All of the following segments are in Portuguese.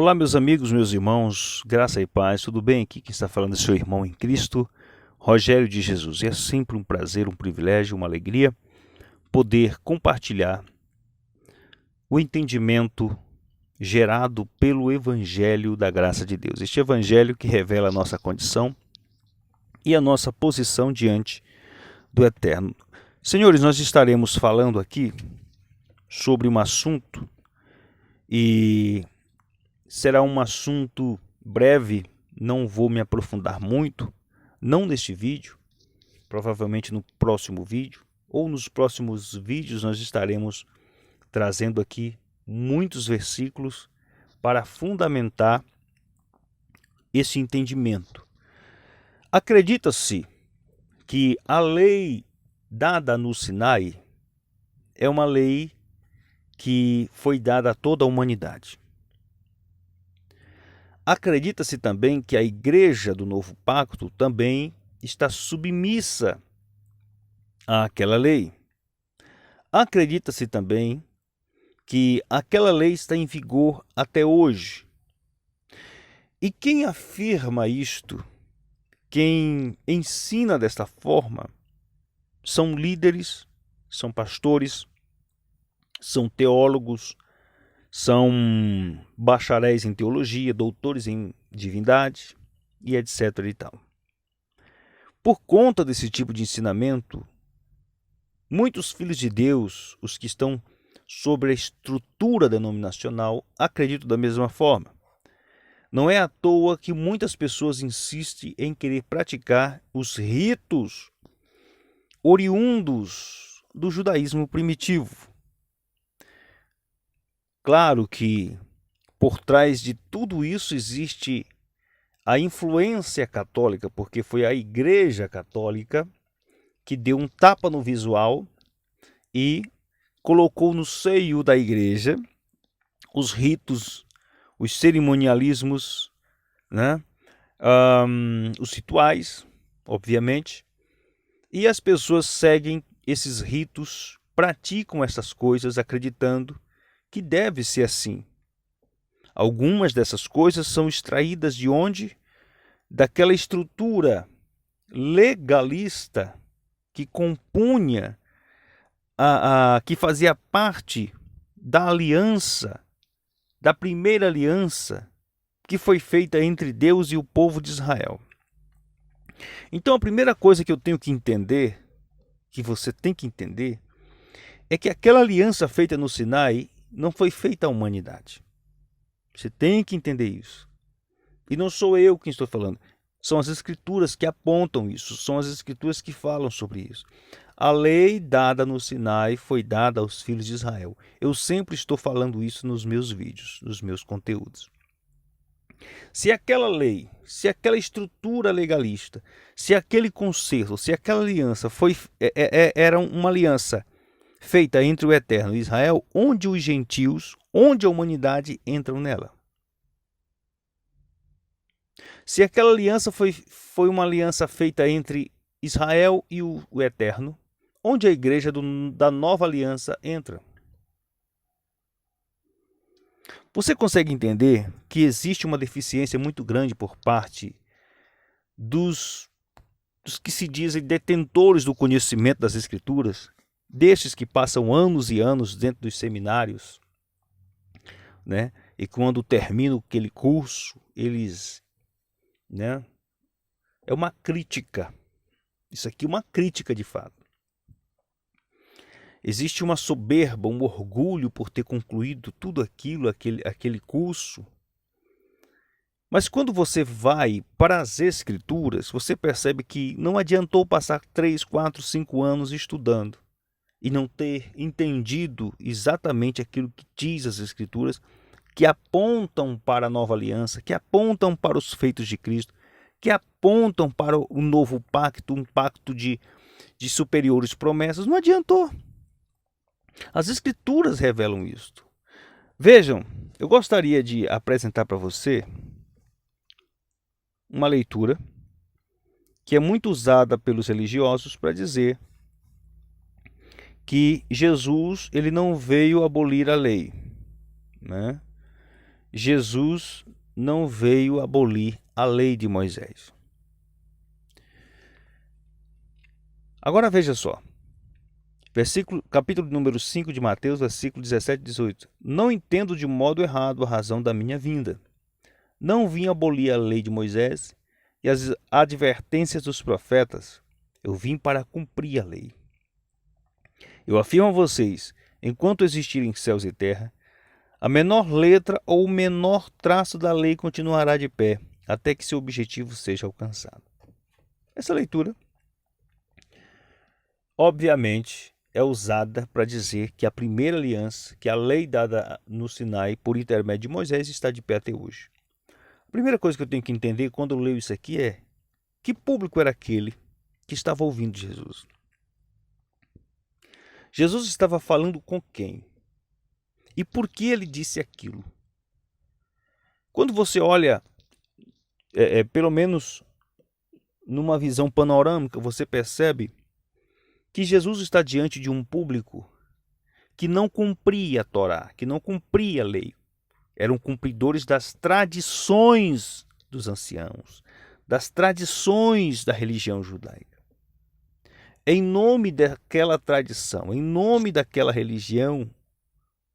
Olá, meus amigos, meus irmãos, graça e paz, tudo bem? Aqui quem está falando é seu irmão em Cristo, Rogério de Jesus. E é sempre um prazer, um privilégio, uma alegria poder compartilhar o entendimento gerado pelo Evangelho da graça de Deus. Este Evangelho que revela a nossa condição e a nossa posição diante do Eterno. Senhores, nós estaremos falando aqui sobre um assunto e será um assunto breve, não vou me aprofundar muito, não neste vídeo, provavelmente no próximo vídeo, ou nos próximos vídeos nós estaremos trazendo aqui muitos versículos para fundamentar esse entendimento. Acredita-se que a lei dada no Sinai é uma lei que foi dada a toda a humanidade. Acredita-se também que a igreja do Novo Pacto também está submissa àquela lei. Acredita-se também que aquela lei está em vigor até hoje. E quem afirma isto, quem ensina desta forma, são líderes, são pastores, são teólogos, são bacharéis em teologia, doutores em divindade e etc. e tal. Por conta desse tipo de ensinamento, muitos filhos de Deus, os que estão sobre a estrutura denominacional, acreditam da mesma forma. Não é à toa que muitas pessoas insistem em querer praticar os ritos oriundos do judaísmo primitivo. Claro que por trás de tudo isso existe a influência católica, porque foi a Igreja Católica que deu um tapa no visual e colocou no seio da igreja os ritos, os cerimonialismos, né? Os rituais, obviamente, e as pessoas seguem esses ritos, praticam essas coisas acreditando que deve ser assim. Algumas dessas coisas são extraídas de onde? Daquela estrutura legalista que compunha, que fazia parte da aliança, da primeira aliança que foi feita entre Deus e o povo de Israel. Então a primeira coisa que eu tenho que entender, que você tem que entender, é que aquela aliança feita no Sinai não foi feita à humanidade. Você tem que entender isso. E não sou eu quem estou falando. São as escrituras que apontam isso. São as escrituras que falam sobre isso. A lei dada no Sinai foi dada aos filhos de Israel. Eu sempre estou falando isso nos meus vídeos, nos meus conteúdos. Se aquela lei, se aquela estrutura legalista, se aquele concerto, se aquela aliança era uma aliança feita entre o Eterno e Israel, onde os gentios, onde a humanidade entram nela. Se aquela aliança foi uma aliança feita entre Israel e o Eterno, onde a igreja da nova aliança entra. Você consegue entender que existe uma deficiência muito grande por parte dos que se dizem detentores do conhecimento das Escrituras, destes que passam anos e anos dentro dos seminários, né? E quando terminam aquele curso, eles, né? É uma crítica. Isso aqui é uma crítica de fato. Existe uma soberba, um orgulho por ter concluído tudo aquilo, aquele curso. Mas quando você vai para as Escrituras, você percebe que não adiantou passar 3, 4, 5 anos estudando e não ter entendido exatamente aquilo que diz as Escrituras, que apontam para a nova aliança, que apontam para os feitos de Cristo, que apontam para o novo pacto, um pacto de superiores promessas. Não adiantou. As Escrituras revelam isto. Vejam, eu gostaria de apresentar para você uma leitura que é muito usada pelos religiosos para dizer que Jesus ele não veio abolir a lei, né? Jesus não veio abolir a lei de Moisés. Agora veja só. Capítulo número 5 de Mateus, versículo 17 e 18. Não entendo de modo errado a razão da minha vinda. Não vim abolir a lei de Moisés e as advertências dos profetas. Eu vim para cumprir a lei. Eu afirmo a vocês, enquanto existirem céus e terra, a menor letra ou o menor traço da lei continuará de pé, até que seu objetivo seja alcançado. Essa leitura, obviamente, é usada para dizer que a primeira aliança, que a lei dada no Sinai por intermédio de Moisés, está de pé até hoje. A primeira coisa que eu tenho que entender quando eu leio isso aqui é: que público era aquele que estava ouvindo Jesus? Jesus estava falando com quem? E por que ele disse aquilo? Quando você olha, pelo menos numa visão panorâmica, você percebe que Jesus está diante de um público que não cumpria a Torá, que não cumpria a lei. Eram cumpridores das tradições dos anciãos, das tradições da religião judaica. Em nome daquela tradição, em nome daquela religião,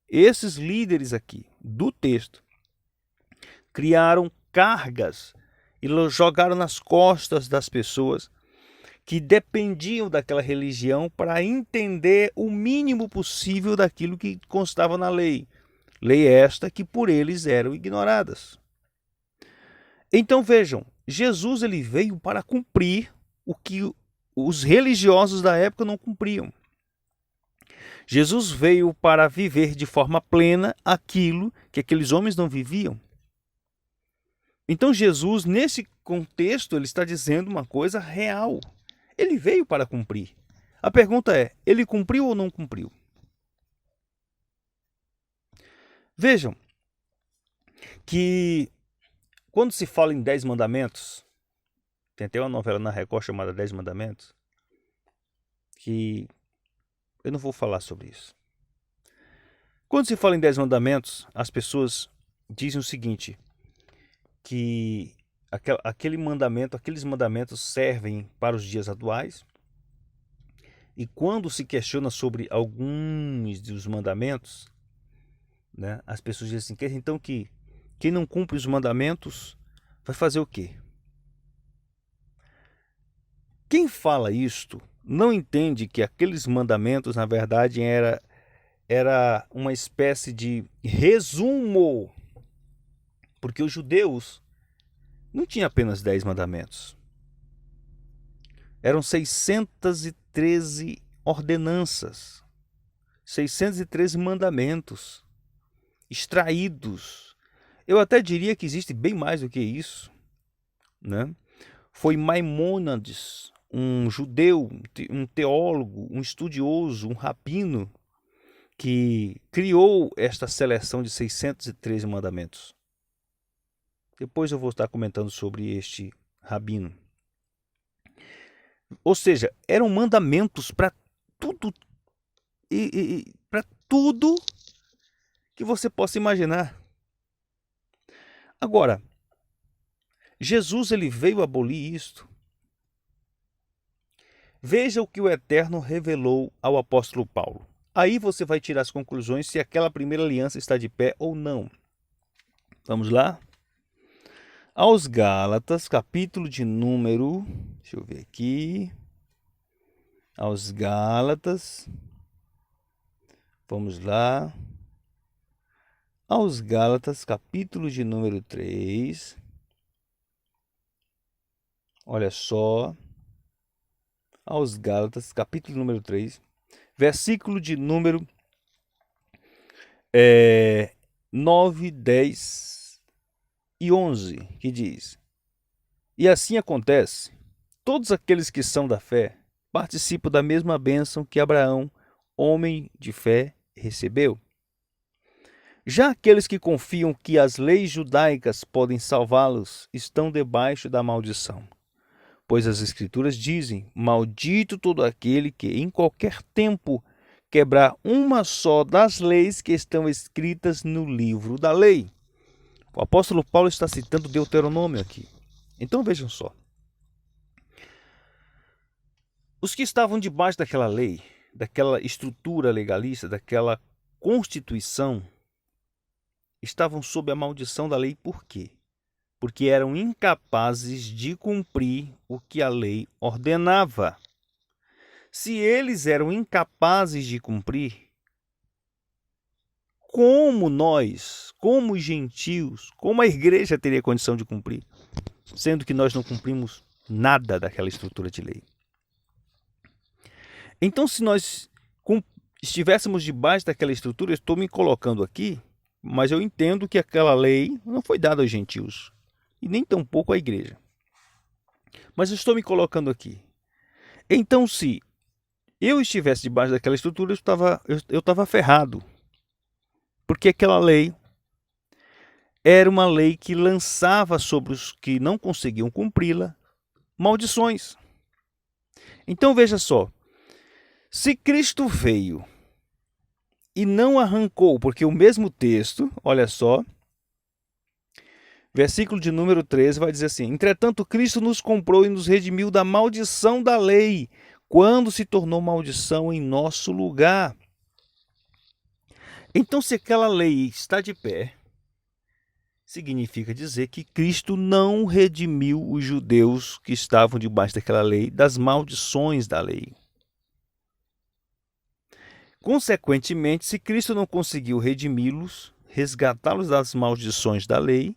esses líderes aqui do texto criaram cargas e jogaram nas costas das pessoas que dependiam daquela religião para entender o mínimo possível daquilo que constava na lei. Lei esta que por eles eram ignoradas. Então vejam, Jesus ele veio para cumprir o que os religiosos da época não cumpriam. Jesus veio para viver de forma plena aquilo que aqueles homens não viviam. Então Jesus, nesse contexto, ele está dizendo uma coisa real. Ele veio para cumprir. A pergunta é, ele cumpriu ou não cumpriu? Vejam que quando se fala em 10 mandamentos, tem até uma novela na Record chamada 10 Mandamentos, que eu não vou falar sobre isso. Quando se fala em 10 mandamentos, as pessoas dizem o seguinte, que aqueles mandamentos servem para os dias atuais, e quando se questiona sobre alguns dos mandamentos, né, as pessoas dizem assim, então que quem não cumpre os mandamentos vai fazer o quê? Quem fala isto não entende que aqueles mandamentos, na verdade, era uma espécie de resumo, porque os judeus não tinham apenas 10 mandamentos. Eram 613 ordenanças, 613 mandamentos extraídos. Eu até diria que existe bem mais do que isso, né? Foi Maimônides, um judeu, um teólogo, um estudioso, um rabino, que criou esta seleção de 613 mandamentos. Depois eu vou estar comentando sobre este rabino. Ou seja, eram mandamentos para tudo para tudo que você possa imaginar. Agora, Jesus ele veio abolir isto. Veja o que o Eterno revelou ao apóstolo Paulo. Aí você vai tirar as conclusões se aquela primeira aliança está de pé ou não. Vamos lá? Aos Gálatas, capítulo de número... Deixa eu ver aqui. Aos Gálatas. Vamos lá. Aos Gálatas, capítulo de número 3. Olha só. Aos Gálatas, capítulo número 3. Versículo de número 9, 10 e 11, que diz: E assim acontece, todos aqueles que são da fé participam da mesma bênção que Abraão, homem de fé, recebeu. Já aqueles que confiam que as leis judaicas podem salvá-los estão debaixo da maldição. Pois as Escrituras dizem, maldito todo aquele que em qualquer tempo quebrar uma só das leis que estão escritas no livro da lei. O apóstolo Paulo está citando Deuteronômio aqui. Então vejam só. Os que estavam debaixo daquela lei, daquela estrutura legalista, daquela constituição, estavam sob a maldição da lei por quê? Porque eram incapazes de cumprir o que a lei ordenava. Se eles eram incapazes de cumprir, como nós, como os gentios, como a igreja teria condição de cumprir, sendo que nós não cumprimos nada daquela estrutura de lei? Então, se nós estivéssemos debaixo daquela estrutura, eu estou me colocando aqui, mas eu entendo que aquela lei não foi dada aos gentios, e nem tampouco à igreja. Mas eu estou me colocando aqui. Então, se eu estivesse debaixo daquela estrutura, eu estava ferrado. Porque aquela lei era uma lei que lançava sobre os que não conseguiam cumpri-la maldições. Então veja só, se Cristo veio e não arrancou, porque o mesmo texto, olha só, versículo de número 13 vai dizer assim: entretanto Cristo nos comprou e nos redimiu da maldição da lei, quando se tornou maldição em nosso lugar. Então, se aquela lei está de pé, significa dizer que Cristo não redimiu os judeus que estavam debaixo daquela lei das maldições da lei. Consequentemente, se Cristo não conseguiu redimi-los, resgatá-los das maldições da lei,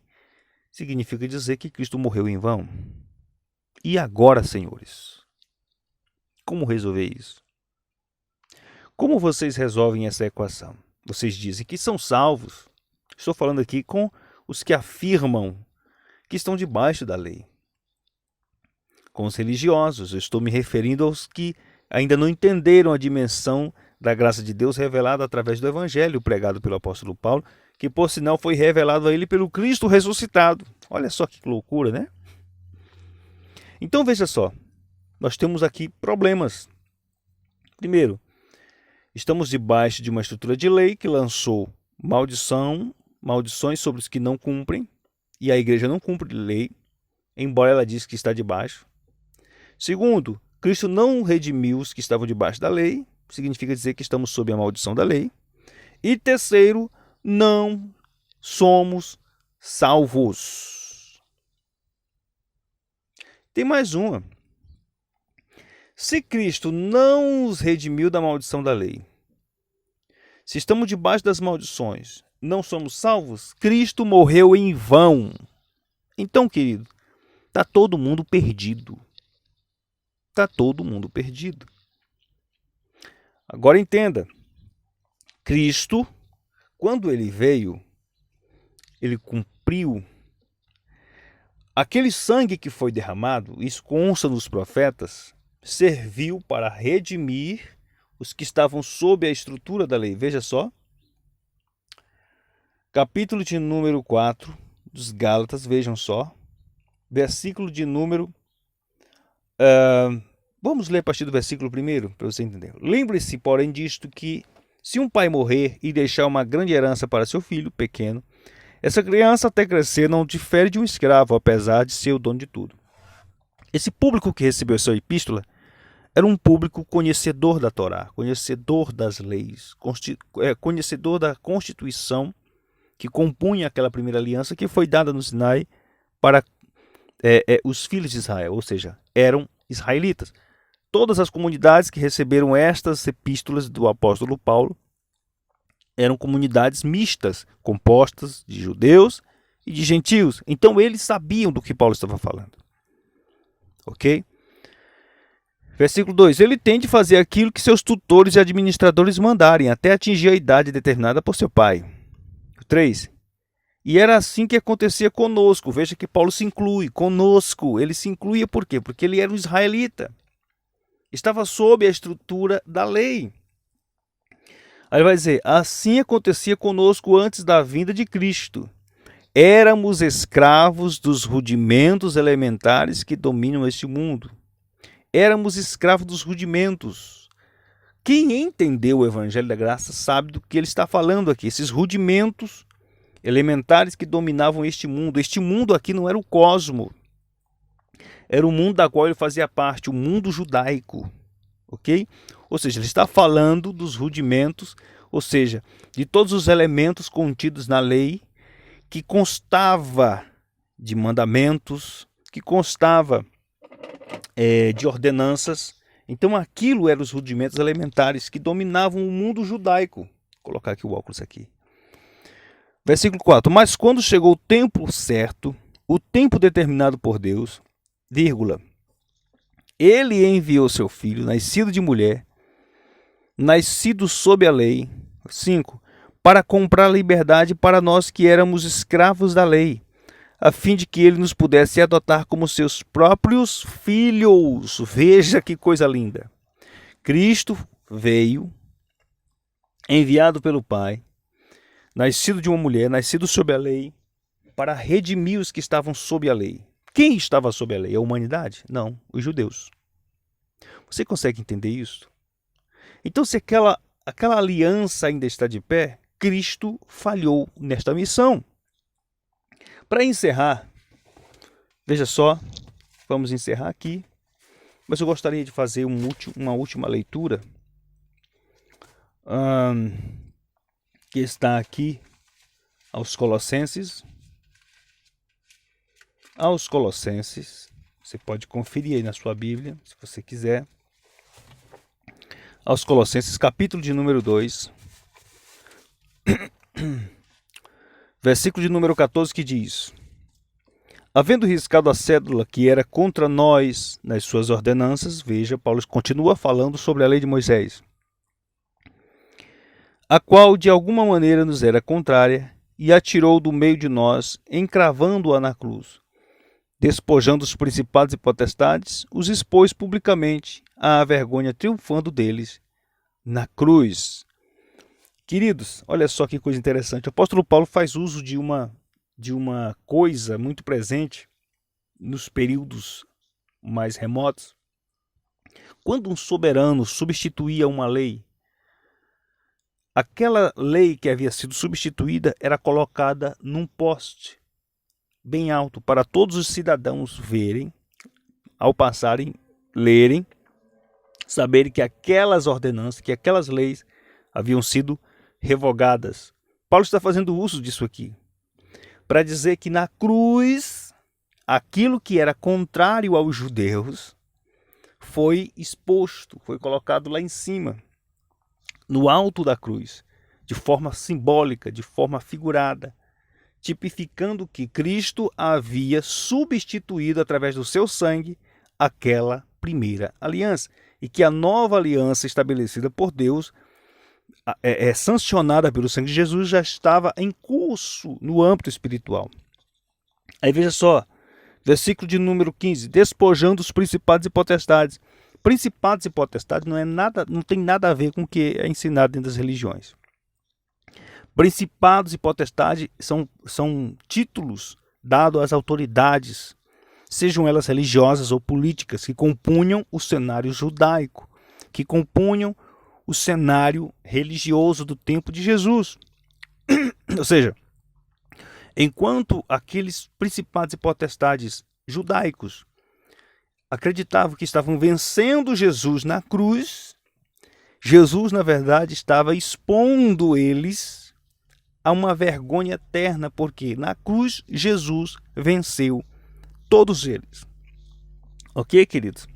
significa dizer que Cristo morreu em vão. E agora, senhores, como resolver isso? Como vocês resolvem essa equação? Vocês dizem que são salvos. Estou falando aqui com os que afirmam que estão debaixo da lei. Com os religiosos, eu estou me referindo aos que ainda não entenderam a dimensão da graça de Deus revelada através do evangelho pregado pelo apóstolo Paulo, que por sinal foi revelado a ele pelo Cristo ressuscitado. Olha só que loucura, né? Então veja só, nós temos aqui problemas. Primeiro, estamos debaixo de uma estrutura de lei que lançou maldições sobre os que não cumprem, e a igreja não cumpre lei, embora ela diz que está debaixo. Segundo, Cristo não redimiu os que estavam debaixo da lei, significa dizer que estamos sob a maldição da lei. E terceiro, não somos salvos. Tem mais uma. Se Cristo não os redimiu da maldição da lei, se estamos debaixo das maldições, não somos salvos, Cristo morreu em vão. Então, querido, está todo mundo perdido. Está todo mundo perdido. Agora entenda, Cristo, quando ele veio, ele cumpriu aquele sangue que foi derramado, isso consta nos profetas, serviu para redimir os que estavam sob a estrutura da lei. Veja só, capítulo de número 4 dos Gálatas, vejam só, versículo de número... vamos ler a partir do versículo 1 para você entender. Lembre-se, porém, disto que se um pai morrer e deixar uma grande herança para seu filho pequeno, essa criança até crescer não difere de um escravo, apesar de ser o dono de tudo. Esse público que recebeu essa epístola era um público conhecedor da Torá, conhecedor das leis, conhecedor da Constituição que compunha aquela primeira aliança que foi dada no Sinai para os filhos de Israel, ou seja, eram israelitas. Todas as comunidades que receberam estas epístolas do apóstolo Paulo eram comunidades mistas, compostas de judeus e de gentios. Então eles sabiam do que Paulo estava falando. Ok? Versículo 2. Ele tem de fazer aquilo que seus tutores e administradores mandarem, até atingir a idade determinada por seu pai. 3. E era assim que acontecia conosco. Veja que Paulo se inclui, conosco. Ele se incluía por quê? Porque ele era um israelita. Estava sob a estrutura da lei. Aí ele vai dizer, assim acontecia conosco antes da vinda de Cristo. Éramos escravos dos rudimentos elementares que dominam este mundo. Éramos escravos dos rudimentos. Quem entendeu o Evangelho da Graça sabe do que ele está falando aqui. Esses rudimentos elementares que dominavam este mundo. Este mundo aqui não era o cosmo, era o mundo da qual ele fazia parte, o mundo judaico, ok? Ou seja, ele está falando dos rudimentos, ou seja, de todos os elementos contidos na lei, que constava de mandamentos, que constava de ordenanças. Então aquilo eram os rudimentos elementares que dominavam o mundo judaico. Vou colocar aqui o óculos aqui. Versículo 4. Mas quando chegou o tempo certo, o tempo determinado por Deus, vírgula, ele enviou seu filho, nascido de mulher, nascido sob a lei, 5, para comprar a liberdade para nós que éramos escravos da lei, a fim de que ele nos pudesse adotar como seus próprios filhos. Veja que coisa linda. Cristo veio, enviado pelo Pai, nascido de uma mulher, nascido sob a lei, para redimir os que estavam sob a lei. Quem estava sob a lei? A humanidade? Não, os judeus. Você consegue entender isso? Então, se aquela aliança ainda está de pé, Cristo falhou nesta missão. Para encerrar, veja só, vamos encerrar aqui, mas eu gostaria de fazer uma última leitura, que está aqui aos Colossenses. Aos Colossenses, você pode conferir aí na sua Bíblia, se você quiser. Aos Colossenses, capítulo de número 2, versículo de número 14, que diz: havendo riscado a cédula que era contra nós nas suas ordenanças, veja, Paulo continua falando sobre a lei de Moisés, a qual de alguma maneira nos era contrária, e atirou do meio de nós, encravando-a na cruz. Despojando os principados e potestades, os expôs publicamente à vergonha, triunfando deles na cruz. Queridos, olha só que coisa interessante. O apóstolo Paulo faz uso de uma coisa muito presente nos períodos mais remotos. Quando um soberano substituía uma lei, aquela lei que havia sido substituída era colocada num poste bem alto para todos os cidadãos verem, ao passarem, lerem, saberem que aquelas ordenanças, que aquelas leis haviam sido revogadas. Paulo está fazendo uso disso aqui para dizer que na cruz, aquilo que era contrário aos judeus foi exposto, foi colocado lá em cima, no alto da cruz, de forma simbólica, de forma figurada, tipificando que Cristo havia substituído através do seu sangue aquela primeira aliança, e que a nova aliança estabelecida por Deus, sancionada pelo sangue de Jesus, já estava em curso no âmbito espiritual. Aí veja só, versículo de número 15, despojando os principados e potestades. Principados e potestades não tem nada a ver com o que é ensinado dentro das religiões. Principados e potestades são títulos dados às autoridades, sejam elas religiosas ou políticas, que compunham o cenário judaico, que compunham o cenário religioso do tempo de Jesus. Ou seja, enquanto aqueles principados e potestades judaicos acreditavam que estavam vencendo Jesus na cruz, Jesus, na verdade, estava expondo eles a uma vergonha eterna, porque na cruz Jesus venceu todos eles. Ok, queridos?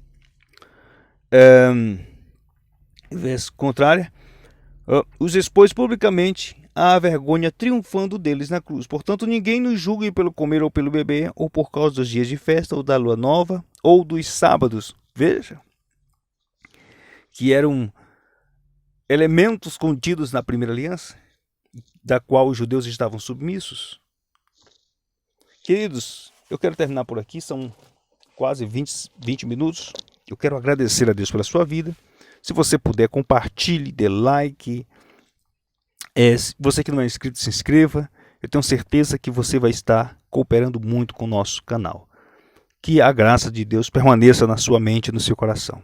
Verso contrário, os expôs publicamente à vergonha, triunfando deles na cruz. Portanto, ninguém nos julgue pelo comer ou pelo beber, ou por causa dos dias de festa, ou da lua nova, ou dos sábados. Veja, que eram elementos contidos na primeira aliança, da qual os judeus estavam submissos. Queridos, eu quero terminar por aqui, são quase 20 minutos. Eu quero agradecer a Deus pela sua vida. Se você puder, compartilhe, dê like. Você que não é inscrito, se inscreva. Eu tenho certeza que você vai estar cooperando muito com o nosso canal. Que a graça de Deus permaneça na sua mente e no seu coração.